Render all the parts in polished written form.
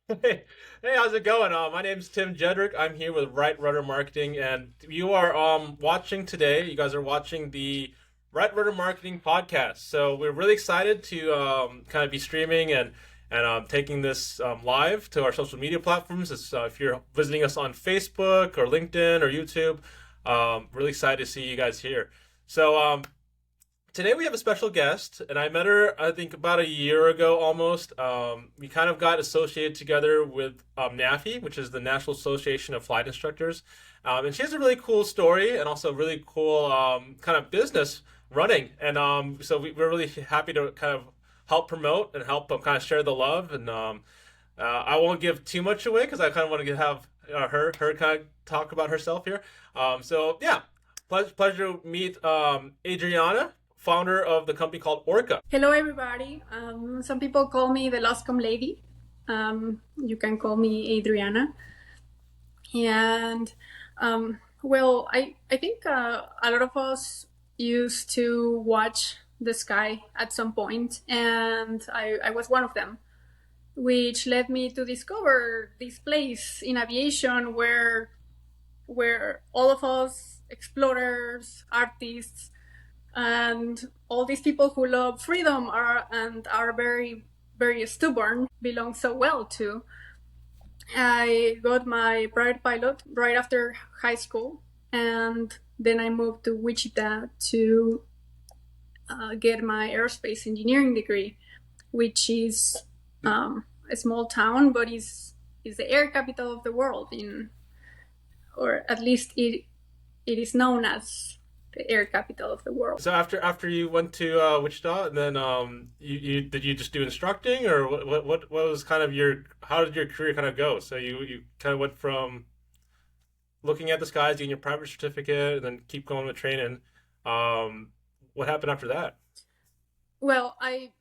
Hey, how's it going? My name's Tim Jedrick. I'm here with Right Rudder Marketing, and you are watching today. You guys are watching the Right Rudder Marketing podcast. So we're really excited to kind of be streaming and taking this live to our social media platforms. If you're visiting us on Facebook or LinkedIn or YouTube, really excited to see you guys here. So today we have a special guest, and I met her, I think, about a year ago almost. We kind of got associated together with NAFI, which is the National Association of Flight Instructors. And she has a really cool story and also a really cool kind of business running. And we're really happy to kind of help promote and help kind of share the love. And I won't give too much away because I kind of want to have her kind of talk about herself here. Yeah, pleasure to meet Adriana, founder of the company called ORKA. Hello, everybody. Some people call me the Loscom Lady. You can call me Adriana. And I think a lot of us used to watch the sky at some point, and I was one of them, which led me to discover this place in aviation where all of us explorers, artists, and all these people who love freedom are very, very stubborn belong so well to. I got my private pilot right after high school, and then I moved to Wichita to get my aerospace engineering degree, which is a small town, but is the air capital of the world, or at least it is known as the air capital of the world. So after you went to Wichita, and then you did you just do instructing, or what was kind of how did your career kind of go? So you kind of went from looking at the skies, getting your private certificate, and then keep going with training. What happened after that? Well, I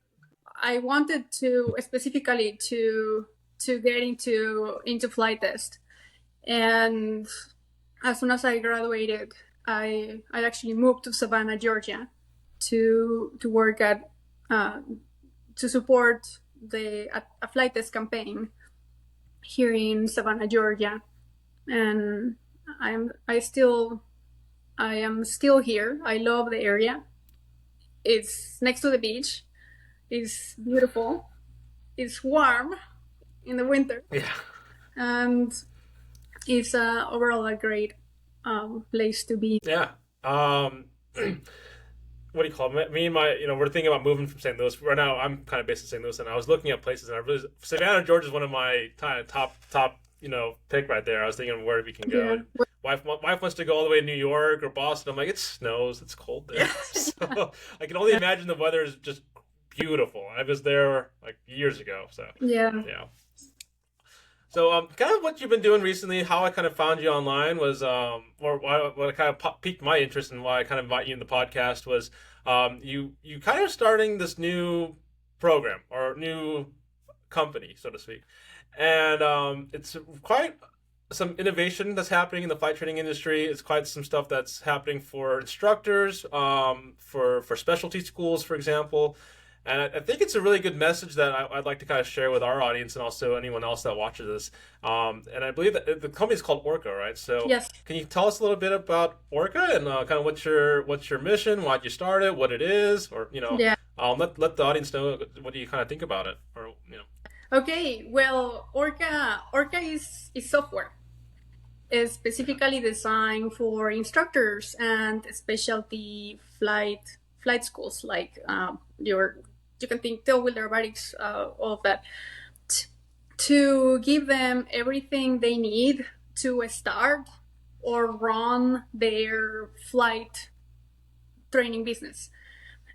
wanted to specifically to get into flight test, and as soon as I graduated, I actually moved to Savannah, Georgia, to work at to support a flight test campaign here in Savannah, Georgia, and I am still here. I love the area. It's next to the beach. It's beautiful. It's warm in the winter, Yeah. and it's overall a great place to be. Yeah. What do you call it? Me and my, we're thinking about moving from St. Louis. Right now, I'm kind of based in St. Louis, and I was looking at places, and Savannah, Georgia is one of my top, pick right there. I was thinking where we can go. Yeah. Wife wants to go all the way to New York or Boston. I'm like, it snows, it's cold there. So I can only imagine the weather is just beautiful. I was there like years ago, so Yeah. yeah. So, kind of what you've been doing recently, how I kind of found you online was, or what kind of piqued my interest and why I kind of invite you in the podcast was, you kind of starting this new program or new company, so to speak, and it's quite some innovation that's happening in the flight training industry. It's quite some stuff that's happening for instructors, for specialty schools, for example. And I think it's a really good message that I'd like to kind of share with our audience and also anyone else that watches this. And I believe that the company is called ORKA, right? So Yes. can you tell us a little bit about ORKA and kind of what's your mission, why'd you start it, what it is, or Yeah. let the audience know what do you kind of think about it, or Okay. Well, Orca is software. Is specifically designed for instructors and specialty flight schools like you can think tailwheel aerobatics, all of that, to give them everything they need to start or run their flight training business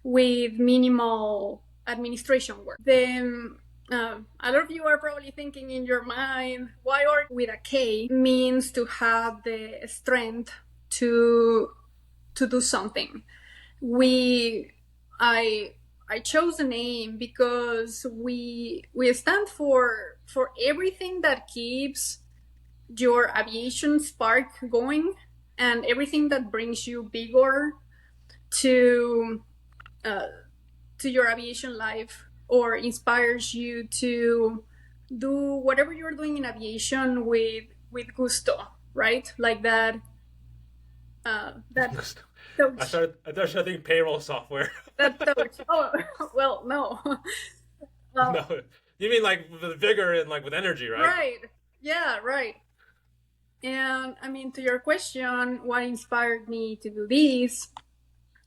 with minimal administration work. Then a lot of you are probably thinking in your mind, why org with a K means to have the strength to do something. I chose the name because we stand for everything that keeps your aviation spark going and everything that brings you vigor to your aviation life or inspires you to do whatever you're doing in aviation with gusto, right? Like that that touch, I started thinking payroll software. that touch. Oh, well, no. No, you mean like with vigor and like with energy, right? Right. Yeah, right. And I mean, to your question, what inspired me to do this?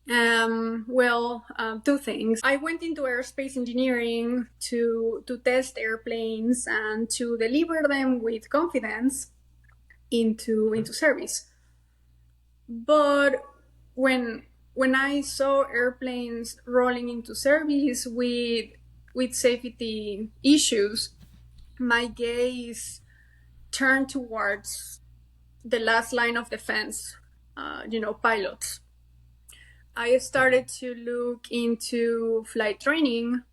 Two things. I went into aerospace engineering to test airplanes and to deliver them with confidence into service. But when when I saw airplanes rolling into service with safety issues, my gaze turned towards the last line of defense, pilots. I started to look into flight training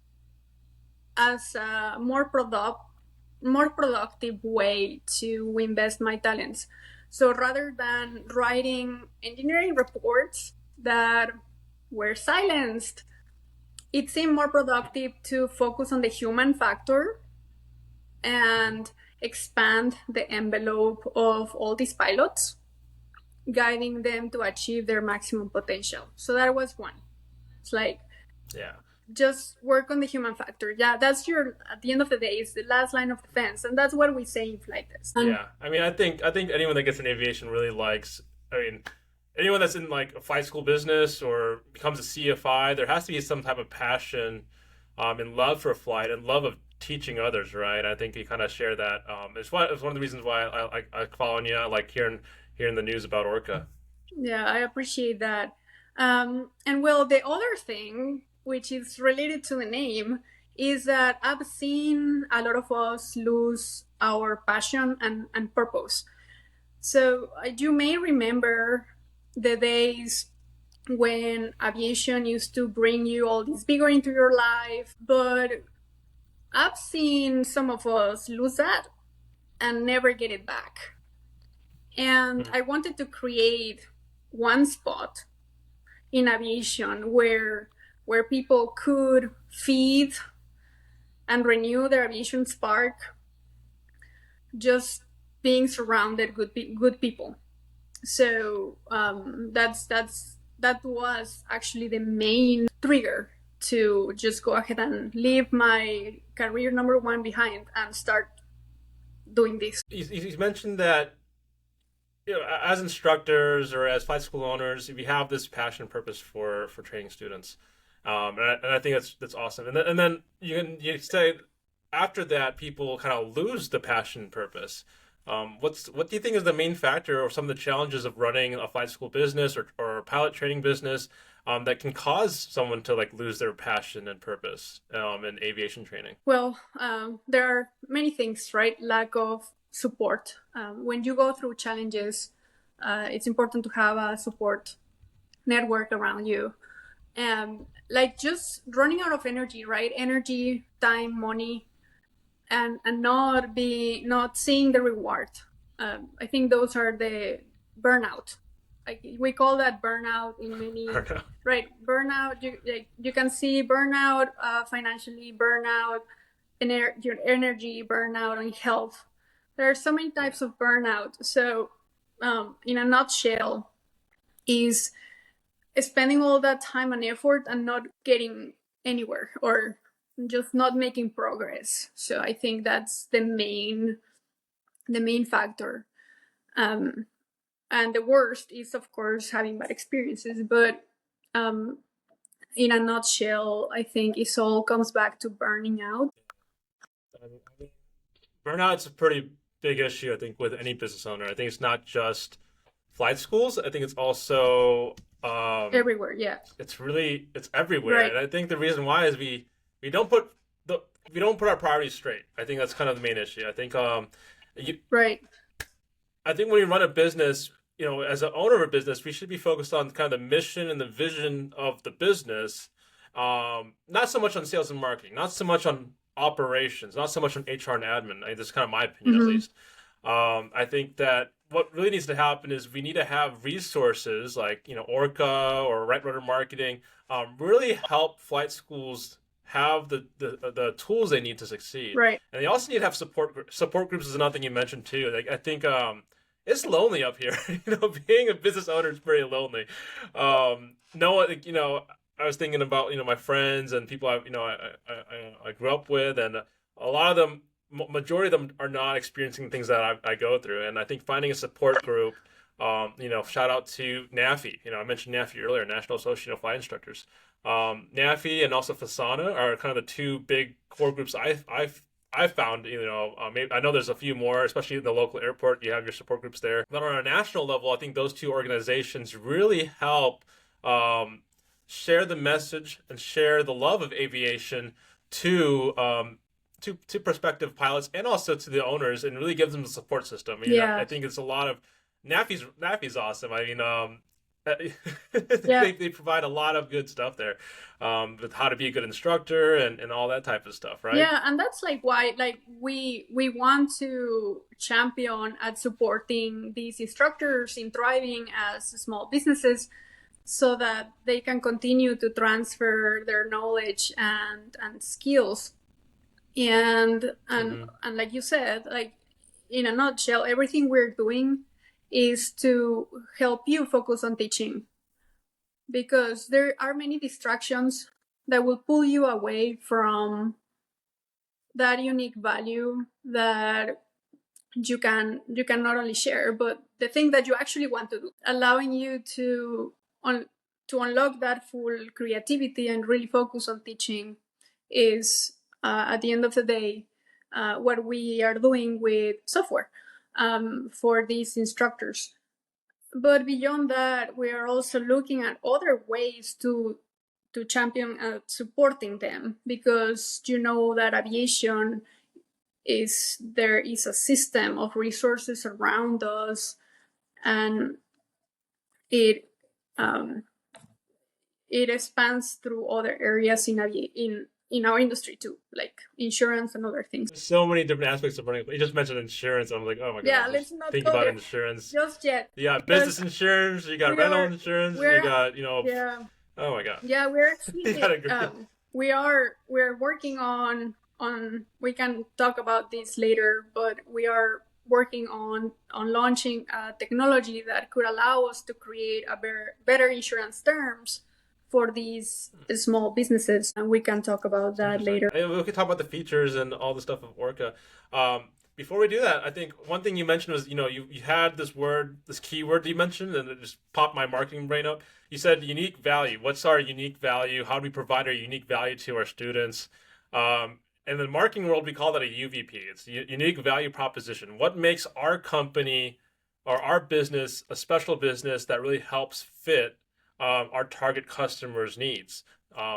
as a more productive way to invest my talents. So rather than writing engineering reports that were silenced, it seemed more productive to focus on the human factor and expand the envelope of all these pilots, guiding them to achieve their maximum potential. So that was one. It's like, Yeah. just work on the human factor. Yeah, that's at the end of the day, it's the last line of defense. And that's what we say in flight test. Yeah. I mean, I think anyone that gets in aviation really likes. I mean, anyone that's in like a flight school business or becomes a CFI, there has to be some type of passion, and love for flight and love of teaching others, right? I think you kind of share that. It's one of the reasons why I following you. I like hearing the news about Orca. Yeah, I appreciate that. And well, the other thing, which is related to the name, is that I've seen a lot of us lose our passion and purpose. So you may remember the days when aviation used to bring you all this vigor into your life, but I've seen some of us lose that and never get it back. And I wanted to create one spot in aviation where people could feed and renew their aviation spark, just being surrounded with good people. So that was actually the main trigger to just go ahead and leave my career number one behind and start doing this. You mentioned that, as instructors or as flight school owners, we have this passion and purpose for training students, and I think that's awesome. And then you say after that, people kind of lose the passion and purpose. What do you think is the main factor or some of the challenges of running a flight school business or a pilot training business, that can cause someone to like lose their passion and purpose, in aviation training? Well, there are many things, right? Lack of support. When you go through challenges, it's important to have a support network around you. Like just running out of energy, right? Energy, time, money, and not seeing the reward. I think those are the burnout. Like we call that burnout in many, right? Burnout. You can see burnout financially, burnout, your energy, burnout on health. There are so many types of burnout. So, in a nutshell, is spending all that time and effort and not getting anywhere or just not making progress. So I think that's the main factor. And the worst is, of course, having bad experiences. But in a nutshell, I think it all comes back to burning out. Burnout's a pretty big issue, I think, with any business owner. I think it's not just flight schools. I think it's also, Everywhere, yeah. it's everywhere. Right. And I think the reason why is we don't put we don't put our priorities straight. I think that's kind of the main issue. I think Right. I think when you run a business, as an owner of a business, we should be focused on kind of the mission and the vision of the business. Not so much on sales and marketing, not so much on operations, not so much on HR and admin. This is kind of my opinion, at least. I think that what really needs to happen is we need to have resources like, ORKA or Right Rudder Marketing, really help flight schools have the tools they need to succeed, Right. and they also need to have support groups is another thing you mentioned too. Like I think it's lonely up here. Being a business owner is very lonely. No one, I was thinking about my friends and people I grew up with, and a lot of them, majority of them are not experiencing things that I go through, and I think finding a support group. Shout out to NAFI. I mentioned NAFI earlier, National Association of Flight Instructors. NAFI and also FASANA are kind of the two big core groups I've found. Maybe, I know there's a few more, especially in the local airport. You have your support groups there. But on a national level, I think those two organizations really help share the message and share the love of aviation to to prospective pilots and also to the owners, and really gives them the support system. I think it's a lot of NAFI's awesome. I mean, Yeah. they provide a lot of good stuff there, with how to be a good instructor and all that type of stuff, right? Yeah, and that's like why we want to champion at supporting these instructors in thriving as small businesses so that they can continue to transfer their knowledge and skills. And like you said, like in a nutshell, everything we're doing is to help you focus on teaching, because there are many distractions that will pull you away from that unique value that you can not only share, but the thing that you actually want to do, allowing you to unlock that full creativity and really focus on teaching is at the end of the day what we are doing with software for these instructors. But beyond that, we are also looking at other ways to champion supporting them, because that aviation there is a system of resources around us, and it expands through other areas in our industry too, like insurance and other things. There's so many different aspects of running. You just mentioned insurance. I'm like, oh my god. Yeah, let's not think go about there insurance. just yet. You got business insurance. You got rental insurance. You got Yeah. Oh my god. Yeah, we're actually we're working on we can talk about this later, but we are working on launching a technology that could allow us to create a better insurance terms for these small businesses, and we can talk about that later. We could talk about the features and all the stuff of ORKA. Before we do that, I think one thing you mentioned was, you had this keyword you mentioned, and it just popped my marketing brain up. You said unique value. What's our unique value? How do we provide our unique value to our students? In the marketing world, we call that a UVP. It's unique value proposition. What makes our company or our business a special business that really helps fit our target customers' needs?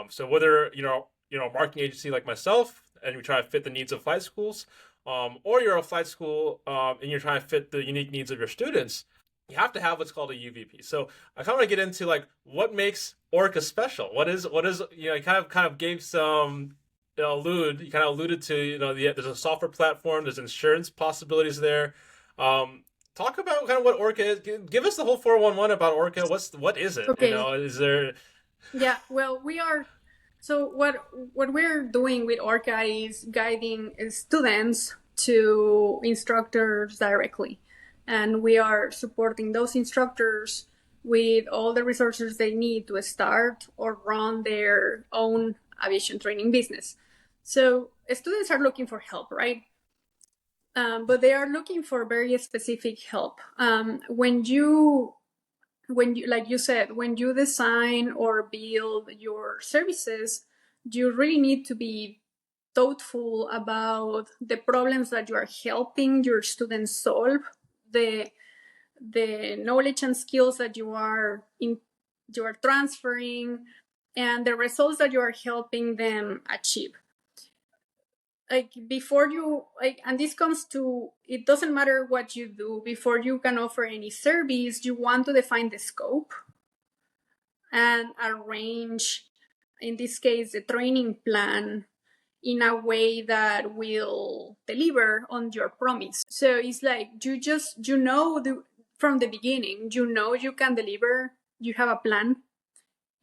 So whether a marketing agency like myself, and we try to fit the needs of flight schools, or you're a flight school and you're trying to fit the unique needs of your students, you have to have what's called a UVP. So I kind of want to get into like what makes ORKA special. What is you kind of gave some you kind of alluded to there's a software platform, there's insurance possibilities there. Talk about kind of what ORKA is. Give us the whole 411 about ORKA. What is it? Okay. Is there? Yeah. Well, we are. So what we're doing with ORKA is guiding students to instructors directly, and we are supporting those instructors with all the resources they need to start or run their own aviation training business. So students are looking for help, right? But they are looking for very specific help. When you, like you said, when you design or build your services, you really need to be thoughtful about the problems that you are helping your students solve, the knowledge and skills that you are transferring, and the results that you are helping them achieve. Like before you and this comes to, it doesn't matter what you do, before you can offer any service, you want to define the scope and arrange, in this case, the training plan in a way that will deliver on your promise. So it's like from the beginning, you can deliver, you have a plan,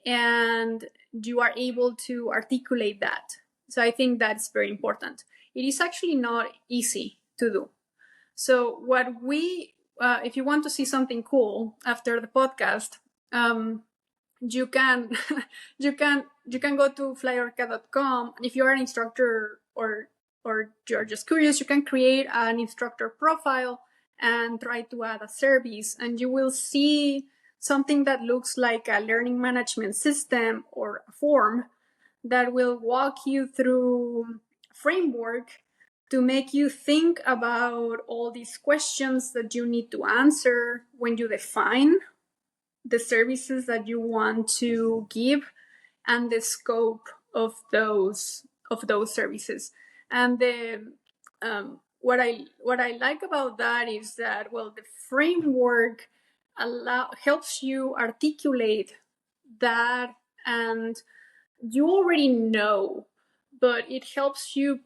and you are able to articulate that. So I think that's very important. It is actually not easy to do. So what we, if you want to see something cool after the podcast, you can you can go to flyorka.com. If you're an instructor or you're just curious, you can create an instructor profile and try to add a service, and you will see something that looks like a learning management system or a form that will walk you through a framework to make you think about all these questions that you need to answer when you define the services that you want to give and the scope of those services. And the what I like about that is that, well, the framework helps you articulate that, and you already know, but it helps you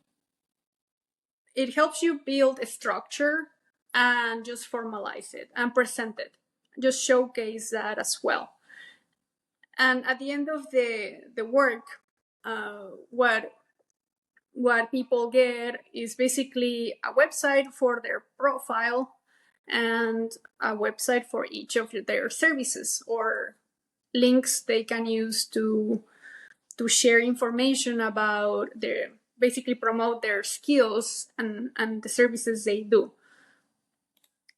build a structure and just formalize it and present it, just showcase that as well. And at the end of the work, what people get is basically a website for their profile and a website for each of their services, or links they can use to share information about their, basically promote their skills and the services they do.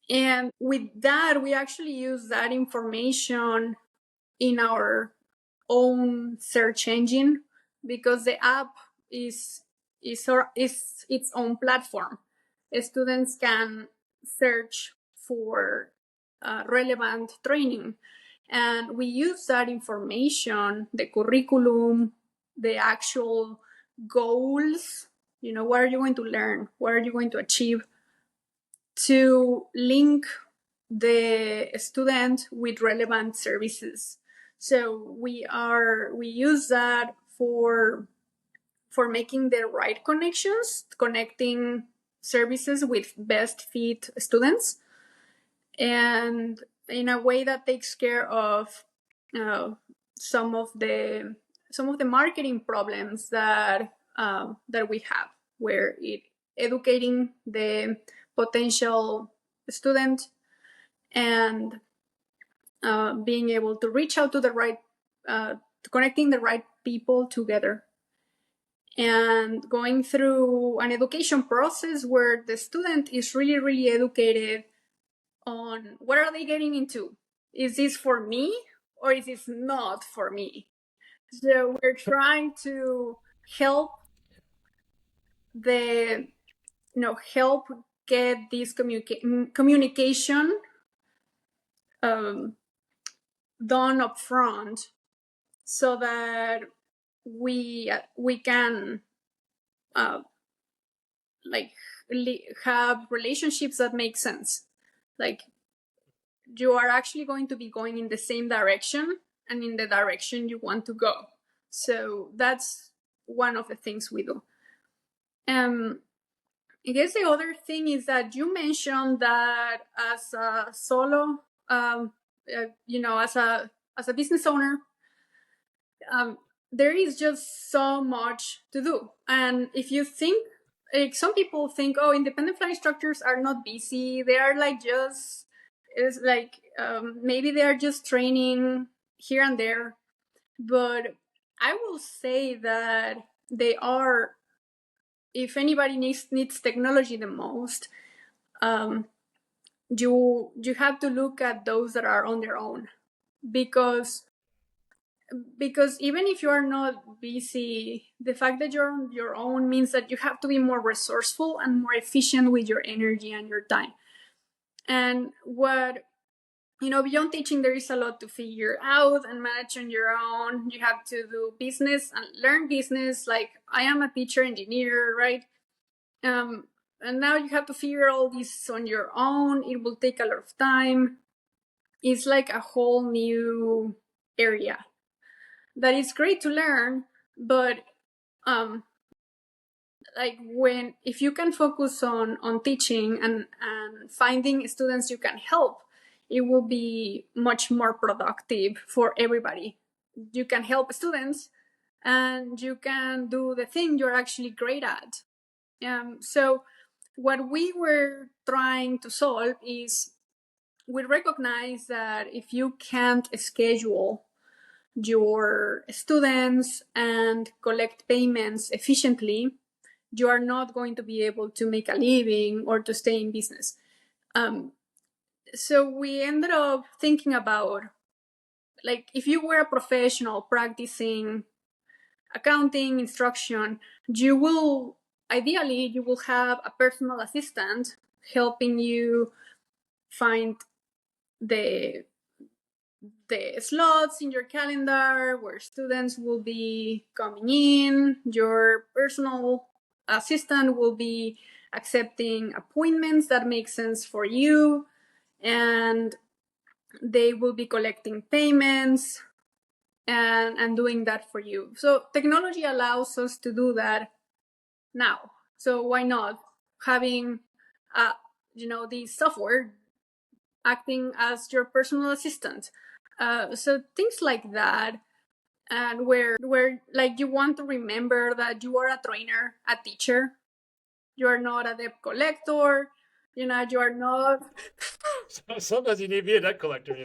And with that, we actually use that information in our own search engine, because the app is its own platform. Students can search for relevant training, and we use that information, the curriculum, the actual goals, what are you going to learn, what are you going to achieve, to link the student with relevant services. So we use that for making the right connections, connecting services with best fit students, and in a way that takes care of some of the marketing problems that we have, where educating the potential student and being able to reach out to the right, connecting the right people together, and going through an education process where the student is really, really educated on what are they getting into. Is this for me or is this not for me? So we're trying to help help get this communication done up front, so that we can have relationships that make sense. Like, you are actually going to be going in the same direction and in the direction you want to go. So that's one of the things we do. I guess the other thing is that you mentioned that as a solo, as a business owner, there is just so much to do. And if you think, like, some people think, oh, independent flight instructors are not busy. They are maybe they are just training here and there. But I will say that they are, if anybody needs technology the most, you have to look at those that are on their own, because even if you are not busy, the fact that you're on your own means that you have to be more resourceful and more efficient with your energy and your time. And beyond teaching, there is a lot to figure out and manage on your own. You have to do business and learn business. Like, I am a teacher engineer, right? And now you have to figure all this on your own. It will take a lot of time. It's like a whole new area that is great to learn, but if you can focus on teaching and finding students you can help, it will be much more productive for everybody. you can help students, and you can do the thing you're actually great at. So what we were trying to solve is, we recognize that if you can't schedule your students and collect payments efficiently, you are not going to be able to make a living or to stay in business. So we ended up thinking about, like, if you were a professional practicing accounting instruction, you will have a personal assistant helping you find the slots in your calendar where students will be coming in. Your personal assistant will be accepting appointments that make sense for you, and they will be collecting payments and doing that for you. So technology allows us to do that now. So why not having the software acting as your personal assistant? So things like that, and where like you want to remember that you are a trainer, a teacher. You are not a debt collector. You are not. Sometimes you need to be a debt collector,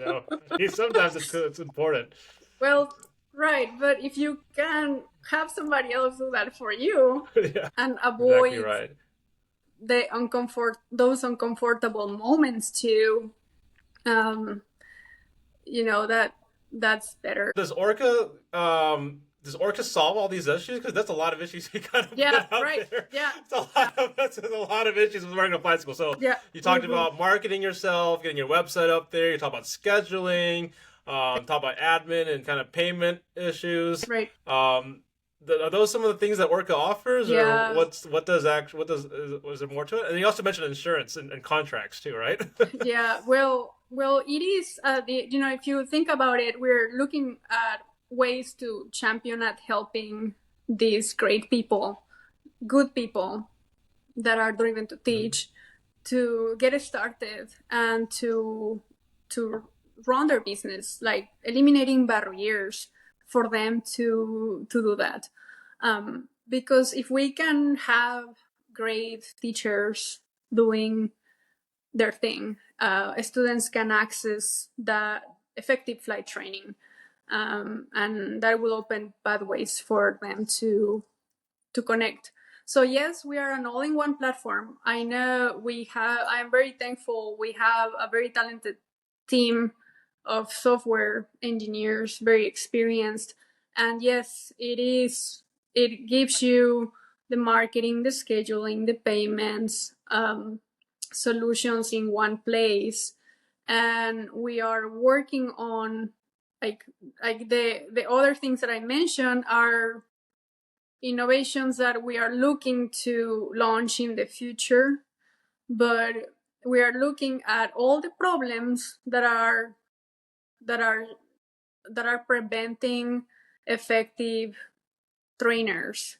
Sometimes it's important. Well, right, but if you can have somebody else do that for you Yeah, and exactly avoid right. those uncomfortable moments too, um, that's better. Does Orca solve all these issues? Because that's a lot of issues you kind of Yeah, put out right. there. Yeah, That's a lot of issues with running a flight school. So yeah. you talked about marketing yourself, getting your website up there. You talk about scheduling, talk about admin and kind of payment issues. Right. Are those some of the things that Orca offers, Yeah. or was there more to it? And you also mentioned insurance and contracts too, right? Yeah. Well, it is. If you think about it, we're looking at ways to champion at helping these great people, good people that are driven to teach, to get it started and to run their business, like eliminating barriers for them to do that. Because if we can have great teachers doing their thing, students can access that effective flight training, and that will open pathways for them to connect. So yes, we are an all-in-one platform. I know I'm very thankful we have a very talented team of software engineers, very experienced. And yes, it gives you the marketing, the scheduling, the payments, solutions in one place. And we are working on, like the other things that I mentioned are innovations that we are looking to launch in the future, but we are looking at all the problems that are preventing effective trainers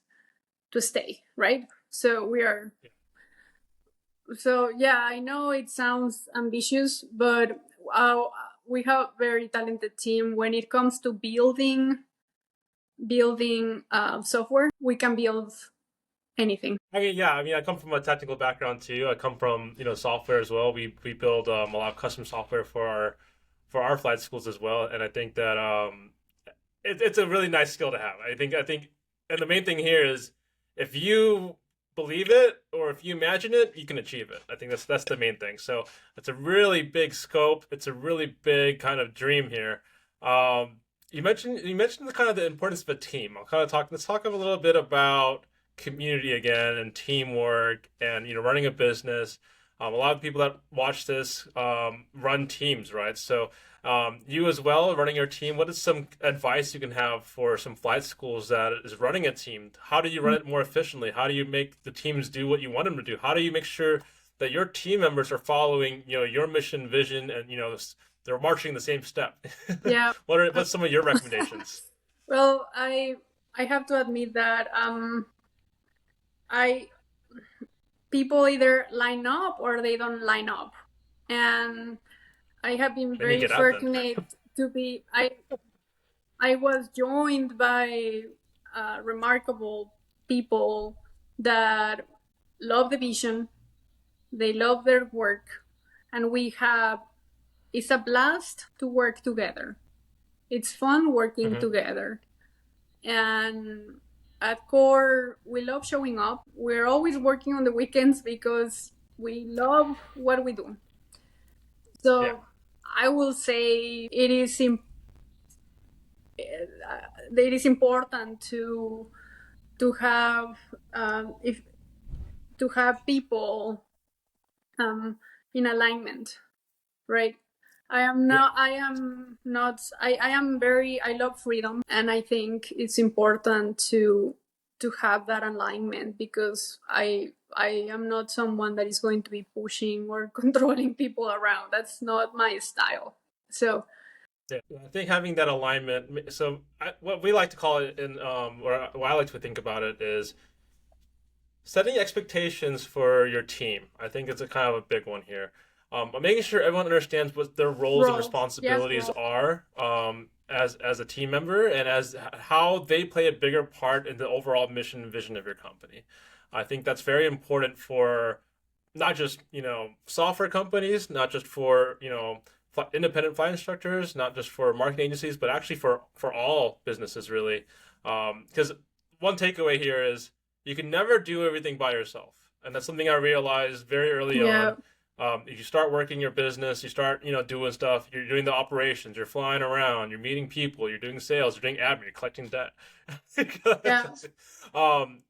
to stay, right? So yeah, I know it sounds ambitious, but we have a very talented team. When it comes to building software, we can build anything. I come from a technical background too. I come from software as well. We build a lot of custom software for our flight schools as well, and I think that it's a really nice skill to have. I think, and the main thing here is if you believe it or if you imagine it, you can achieve it. I think that's the main thing. So it's a really big scope. It's a really big kind of dream here. You mentioned the kind of the importance of a team. Let's talk a little bit about community again and teamwork and running a business. A lot of people that watch this run teams, right? So you as well running your team. What is some advice you can have for some flight schools that is running a team? How do you run it more efficiently? How do you make the teams do what you want them to do? How do you make sure that your team members are following your mission, vision, and they're marching the same step? Yeah. What's some of your recommendations? Well, I have to admit that I people either line up or they don't line up, and I have been Then you very get out then. fortunate to be I was joined by remarkable people that love the vision, they love their work, and it's a blast to work together. It's fun working Hmm. together. And at core, we love showing up. We're always working on the weekends because we love what we do. Yeah. So I will say it is important to have if to have people um, in alignment, right? Yeah. I am very, I love freedom, and I think it's important to have that alignment because I am not someone that is going to be pushing or controlling people around. That's not my style. So Yeah, I think having that alignment. So, what we like to call it, or what I like to think about it is setting expectations for your team. I think it's a kind of a big one here. Making sure everyone understands what their roles and roles, yes, responsibilities roles. are as a team member, and as how they play a bigger part in the overall mission and vision of your company. I think that's very important for not just software companies, not just for independent flight instructors, not just for marketing agencies, but actually for all businesses really. Because one takeaway here is you can never do everything by yourself, and that's something I realized very early Yeah, on. If you start working your business, you start doing stuff. You're doing the operations. You're flying around. You're meeting people. You're doing sales. You're doing admin. You're collecting debt. yeah,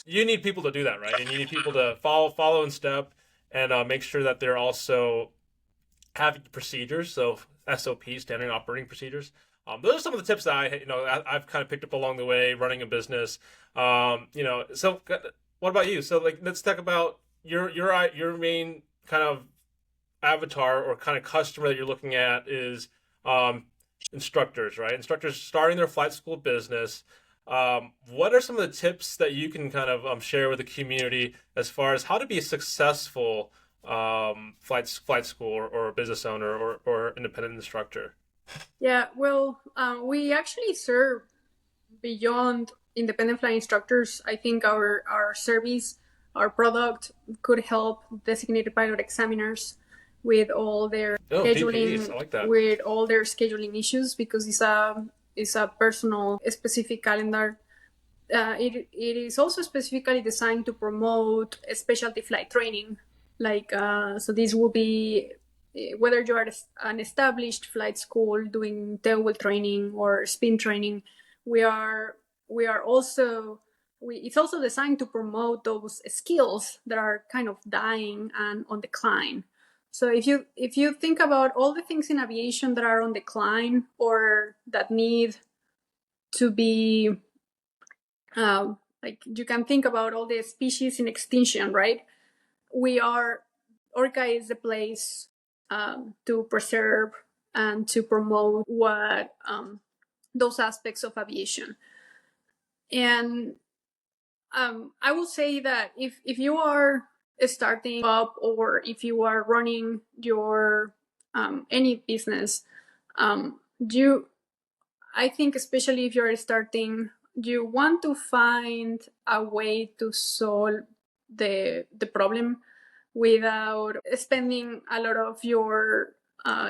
You need people to do that, right? And you need people to follow in step and make sure that they're also having procedures, so SOP, standard operating procedures. Those are some of the tips that I've kind of picked up along the way running a business. So what about you? So like, let's talk about your main kind of avatar or kind of customer that you're looking at is um, instructors, right? Instructors starting their flight school business. What are some of the tips that you can kind of share with the community as far as how to be a successful flight school or business owner or independent instructor? yeah. Well, we actually serve beyond independent flight instructors. I think our service, our product could help designated pilot examiners with all their Oh, DPEs, scheduling I like that. with all their scheduling issues because it's a personal specific calendar. It is also specifically designed to promote a specialty flight training. Like so, this will be whether you are an established flight school doing tailwheel training or spin training. We are we are also it's also designed to promote those skills that are kind of dying and on decline. So if you think about all the things in aviation that are on decline or that need to be like you can think about all the species in extinction, right? We are Orca is the place to preserve and to promote what those aspects of aviation. And I will say that if you are starting up or if you are running your any business, you I think especially if you're starting, you want to find a way to solve the problem without spending a lot of your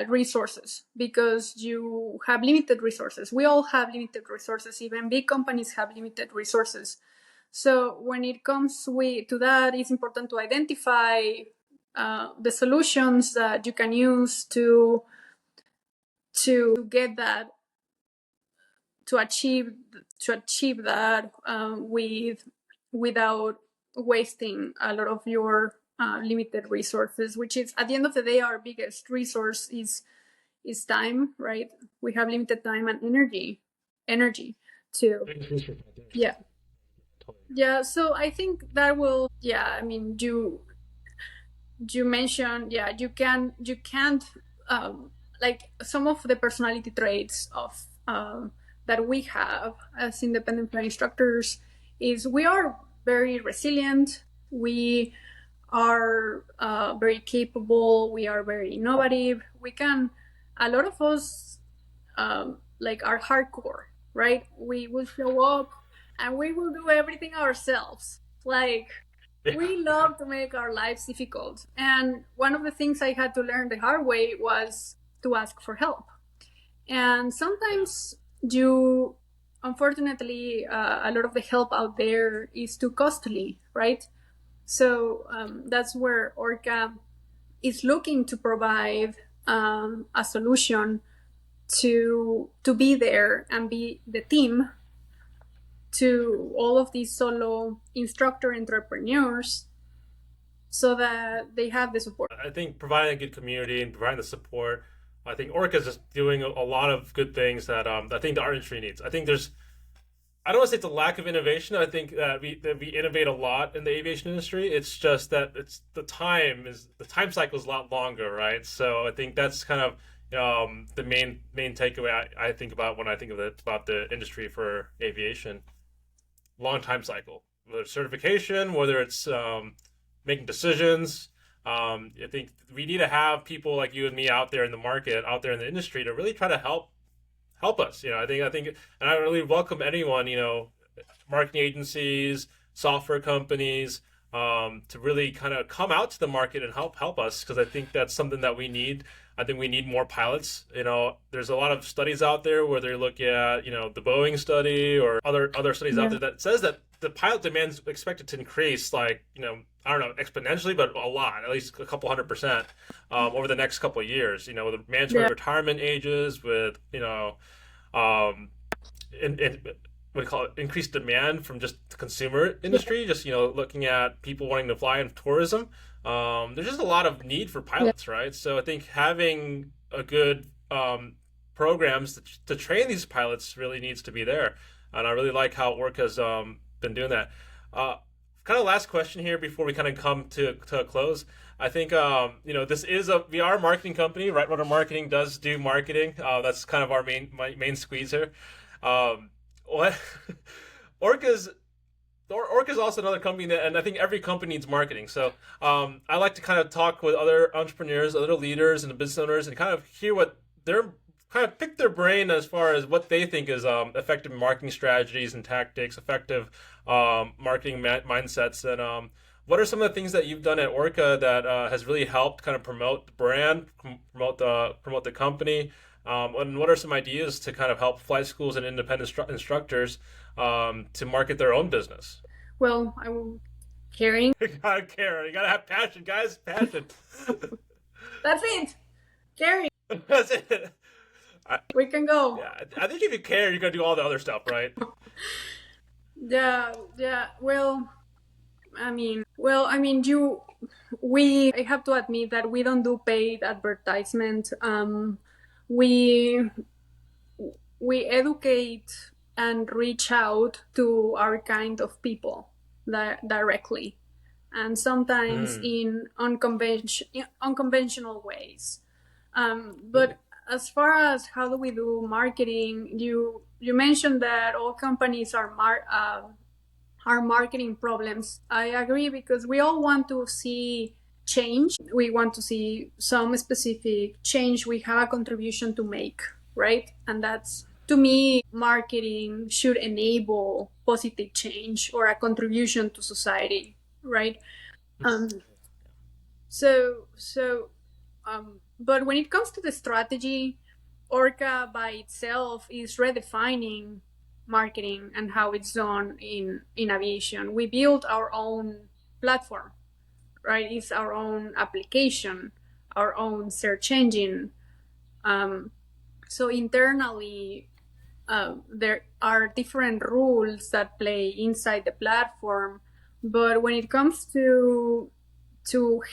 resources because you have limited resources. We all have limited resources. Even big companies have limited resources. So when it comes to that, it's important to identify the solutions that you can use to get that to achieve that without wasting a lot of your limited resources, which is at the end of the day our biggest resource is time, right? We have limited time and energy to yeah yeah. So I think that will yeah. I mean you mentioned yeah you can't like some of the personality traits of that we have as independent flight instructors is we are very resilient, we are very capable, we are very innovative, we can a lot of us like are hardcore, right? We will show up and we will do everything ourselves. Like, Yeah. we love to make our lives difficult. And one of the things I had to learn the hard way was to ask for help. And Yeah. sometimes you, unfortunately, a lot of the help out there is too costly, right? So that's where ORKA is looking to provide a solution to be there and be the team to all of these solo instructor entrepreneurs so that they have the support. I think providing a good community and providing the support, I think Orca is just doing a lot of good things that I think the art industry needs. I think there's, I don't want to say it's a lack of innovation. I think that we innovate a lot in the aviation industry. It's just that it's the time cycle is a lot longer, right? So I think that's kind of the main takeaway I think about when I think of about the industry for aviation. Long time cycle, whether it's certification, whether it's making decisions. I think we need to have people like you and me out there in the market, out there in the industry, to really try to help us. I think, and I really welcome anyone, marketing agencies, software companies, to really kind of come out to the market and help us, because I think that's something that we need. I think we need more pilots. There's a lot of studies out there where they look at, the Boeing study or other studies out Yeah. there that says that the pilot demand is expected to increase, like, I don't know, exponentially, but a lot, at least a couple 100%, over the next couple of years. With mandatory Yeah. retirement ages, with um, in what do you call it, increased demand from just the consumer industry, just looking at people wanting to fly in tourism. There's just a lot of need for Yeah. pilots, right? So I think having a good programs to train these pilots really needs to be there, and I really like how Orc has been doing that. uh, Kind of last question here before we kind of come to a close. I think this is a VR marketing company, right? Rudder Marketing does do marketing. That's kind of our main squeeze here. What Orca's Orca's also another company that, and I think every company needs marketing. So I like to kind of talk with other entrepreneurs, other leaders, and business owners, and kind of hear what their kind of pick their brain as far as what they think is effective marketing strategies and tactics, effective marketing mindsets, and what are some of the things that you've done at Orca that has really helped kind of promote the brand, promote the company, and what are some ideas to kind of help flight schools and independent instructors to market their own business? Well, I will caring. You gotta care. You gotta have passion, guys. Passion. That's it. Caring. That's it. We can go. Yeah, I think if you care, you're gonna do all the other stuff, right? Yeah. Yeah. I mean, I have to admit that we don't do paid advertisement. We we educate and reach out to our kind of people directly, and sometimes Mm. in unconventional ways. But as far as how do we do marketing, you mentioned that all companies are marketing problems. I agree, because we all want to see change. We want to see some specific change. We have a contribution to make, right? And that's, to me, marketing should enable positive change or a contribution to society, right? Um, but when it comes to the strategy, Orca by itself is redefining marketing and how it's done in aviation. We built our own platform, right? It's our own application, our own search engine. So internally, there are different rules that play inside the platform, but when it comes to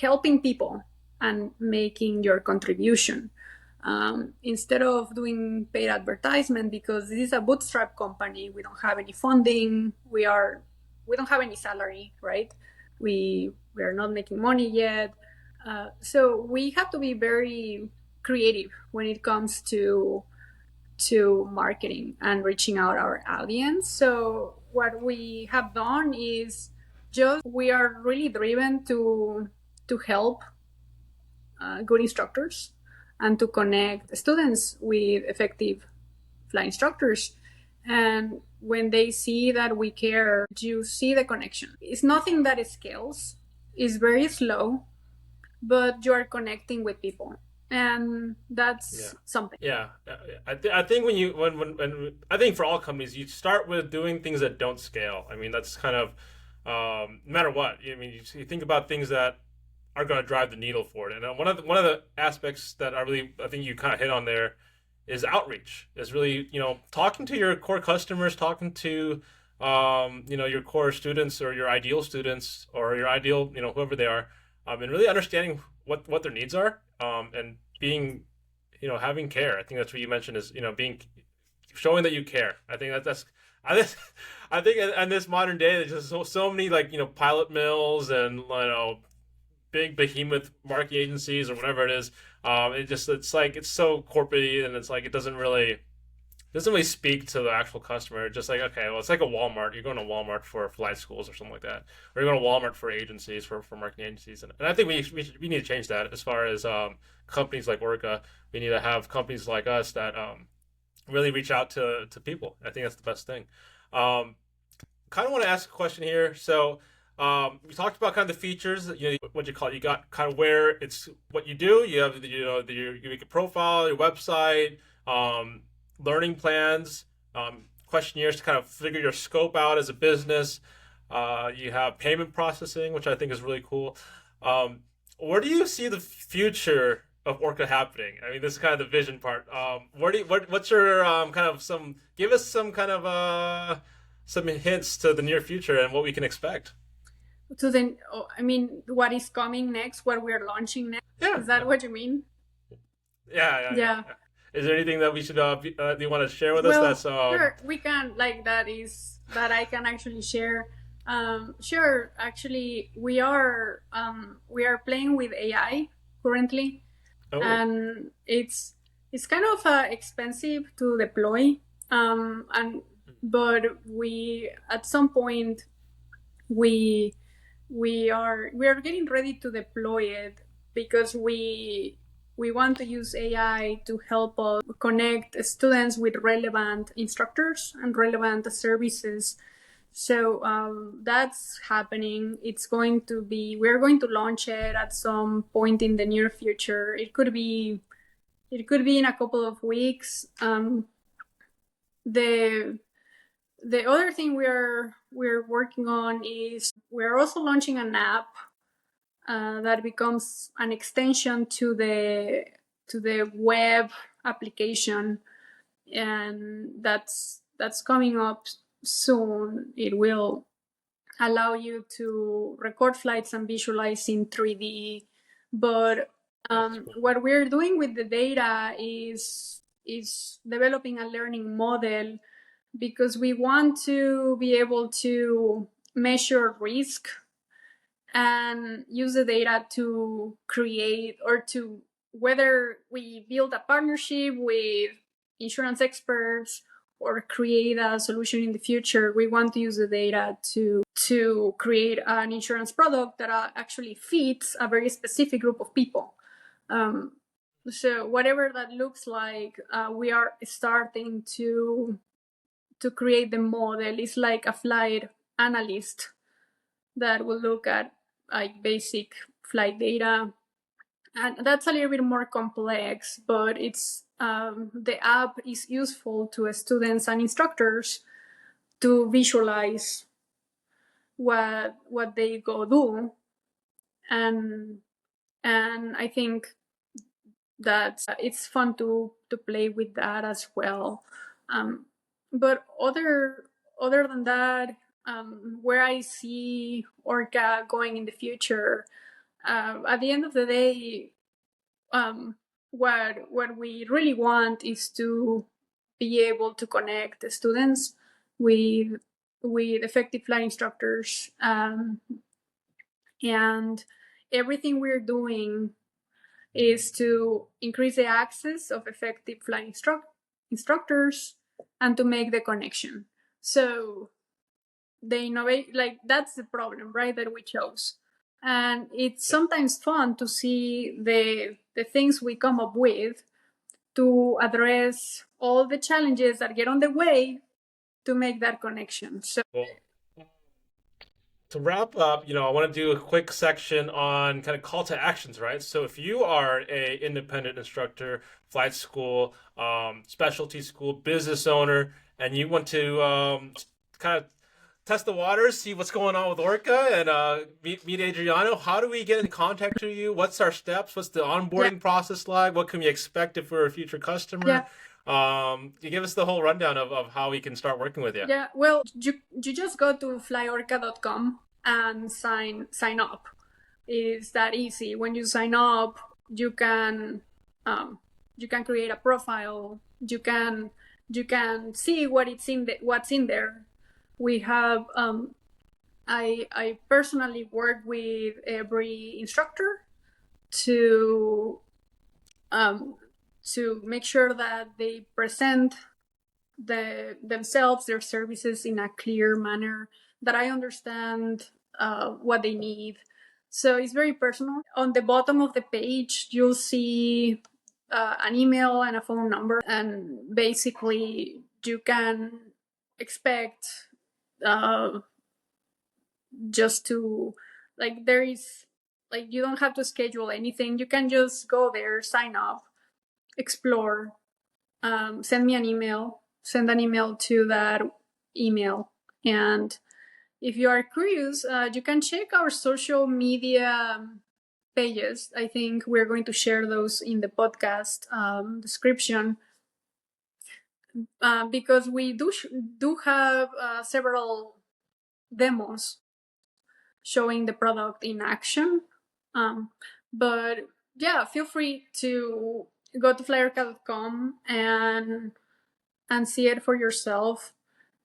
helping people and making your contribution, instead of doing paid advertisement, because this is a bootstrap company, we don't have any funding, we don't have any salary, right? We are not making money yet, so we have to be very creative when it comes to marketing and reaching out our audience. So what we have done is just we are really driven to help good instructors and to connect students with effective flight instructors. And when they see that we care, you see the connection. It's nothing that scales. It's very slow, but you are connecting with people, and that's Yeah. something. Yeah, I think when I think for all companies, you start with doing things that don't scale. I mean, that's kind of no matter what. I mean, you think about things that are going to drive the needle for it. And one of the aspects that I think you kind of hit on there is outreach. Is really talking to your core customers, talking to your core students or your ideal students or your ideal whoever they are, and really understanding what their needs are, and being having care. I think that's what you mentioned is being showing that you care. I think that's I think I think in this modern day, there's just so many like pilot mills and big behemoth marketing agencies or whatever it is. It's like it's so corporate and it's like it doesn't really speak to the actual customer. It's just like, okay, well, it's like a Walmart. You're going to Walmart for flight schools or something like that, or you're going to Walmart for agencies, for marketing agencies. And I think we need to change that as far as companies like ORKA. We need to have companies like us that really reach out to people. I think that's the best thing. Um, Kind of want to ask a question here. So we talked about kind of the features. What you call it. You got kind of where it's what you do. You have you make a profile, your website, learning plans, questionnaires to kind of figure your scope out as a business. You have payment processing, which I think is really cool. Where do you see the future of ORKA happening? I mean, this is kind of the vision part. What's your kind of give us some kind of some hints to the near future and what we can expect. So then, I mean, what is coming next? What we're launching next? Yeah, Is that what you mean? yeah. Is there anything that we should do you want to share with us? Well, That's sure, we can, like, that I can actually share. Sure, actually, we are playing with AI currently, oh and it's kind of expensive to deploy. And but we at some point we are getting ready to deploy it, because we want to use AI to help us connect students with relevant instructors and relevant services. So that's happening. We're going to launch it at some point in the near future. It could be in a couple of weeks. The other thing we're working on is we're also launching an app that becomes an extension to the web application, and that's coming up soon. It will allow you to record flights and visualize in 3D. But what we're doing with the data is developing a learning model, because we want to be able to measure risk and use the data to create, or to, whether we build a partnership with insurance experts or create a solution in the future, we want to use the data to create an insurance product that actually fits a very specific group of people. So whatever that looks like, we are starting to create the model. It's like a flight analyst that will look at like basic flight data, and that's a little bit more complex, but it's the app is useful to students and instructors to visualize what they go do, and I think that it's fun to play with that as well. But other than that, where I see ORKA going in the future, at the end of the day, what we really want is to be able to connect the students with effective flight instructors, and everything we're doing is to increase the access of effective flight instructors and to make the connection. So they innovate, like, that's the problem, right, that we chose. And it's sometimes fun to see the things we come up with to address all the challenges that get on the way, make that connection. So Well, to wrap up, I want to do a quick section on kind of call to actions, right? So if you are a independent instructor, flight school, specialty school, business owner, and you want to kind of test the waters, see what's going on with ORKA, and meet Adriana, how do we get in contact with you? What's our steps? What's the onboarding process like? What can we expect if we're a future customer? You give us the whole rundown of how we can start working with you. Yeah, well, you just go to flyorka.com and sign up. It's that easy. When you sign up, you can create a profile. You can see what's in there. We have I personally work with every instructor to make sure that they present themselves, their services in a clear manner, that I understand what they need. So it's very personal. On the bottom of the page, you'll see an email and a phone number, and basically you can expect just to, like, there is, like, you don't have to schedule anything. You can just go there, sign up, explore, send an email to that email. And if you are curious, you can check our social media pages. I think we're going to share those in the podcast description, because we do have several demos showing the product in action. But yeah, feel free to go to flyorka.com and see it for yourself.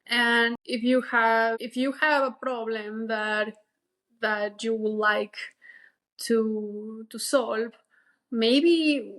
And if you have a problem that you would like to solve, maybe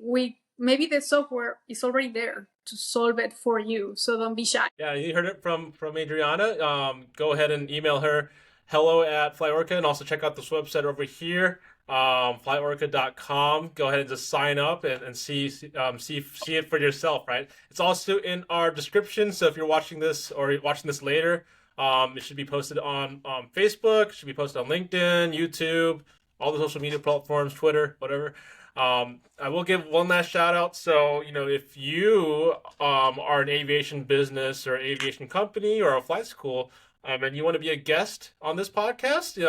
the software is already there to solve it for you. So don't be shy. Yeah, you heard it from Adriana. Go ahead and email her, hello@flyorka, and also check out this website over here, flyorka.com. Go ahead and just sign up and see it for yourself, right? It's also in our description, so if you're watching this or you're watching this later, it should be posted on Facebook, it should be posted on LinkedIn, YouTube, all the social media platforms, Twitter, whatever. I will give one last shout out. So, if you are an aviation business or aviation company or a flight school, and you want to be a guest on this podcast,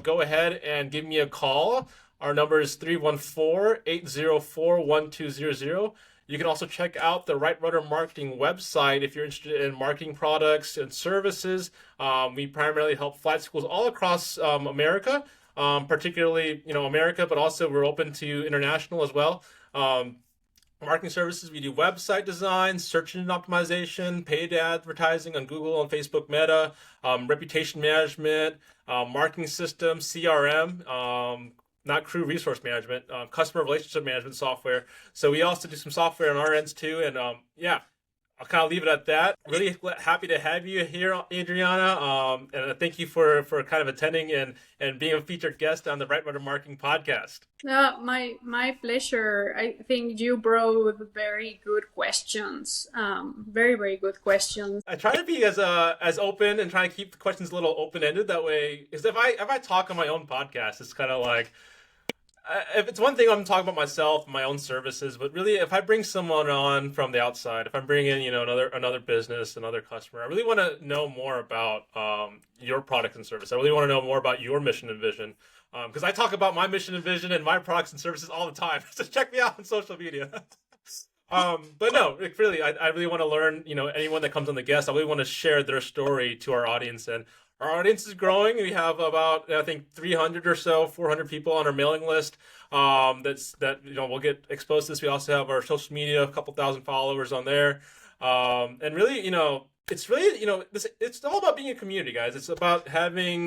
go ahead and give me a call. Our number is 314-804-1200. You can also check out the Right Rudder Marketing website if you're interested in marketing products and services. We primarily help flight schools all across America. Particularly, America, but also we're open to international as well. Marketing services, we do website design, search engine optimization, paid advertising on Google and Facebook Meta, reputation management, marketing systems, CRM, not crew resource management, customer relationship management software. So we also do some software on our ends too. And I'll kind of leave it at that. Really happy to have you here, Adriana. And thank you for kind of attending and being a featured guest on the Right Rudder Marketing podcast. My pleasure. I think you brought very good questions. Very, very good questions. I try to be as open and try to keep the questions a little open-ended. That way, because if I talk on my own podcast, it's kind of like, if it's one thing, I'm talking about myself, my own services, but really, if I bring someone on from the outside, if I'm bringing in, another business, another customer, I really want to know more about your product and service. I really want to know more about your mission and vision, because I talk about my mission and vision and my products and services all the time. So check me out on social media. But no, really, I really want to learn. Anyone that comes on the guest, I really want to share their story to our audience. And our audience is growing. We have about, I think, 300 or so, 400 people on our mailing list. We'll get exposed to this. We also have our social media, a couple thousand followers on there. And really, it's really, it's all about being a community, guys. It's about having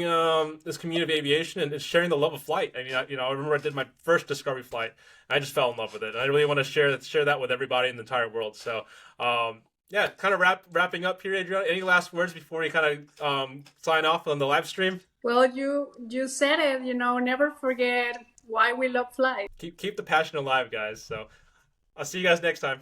this community of aviation and sharing the love of flight. I mean, I remember I did my first Discovery flight. I just fell in love with it. And I really want to share that with everybody in the entire world. So, yeah, kind of wrapping up here, Adriana. Any last words before we kind of sign off on the live stream? Well, you said it. Never forget why we love flight. Keep the passion alive, guys. So I'll see you guys next time.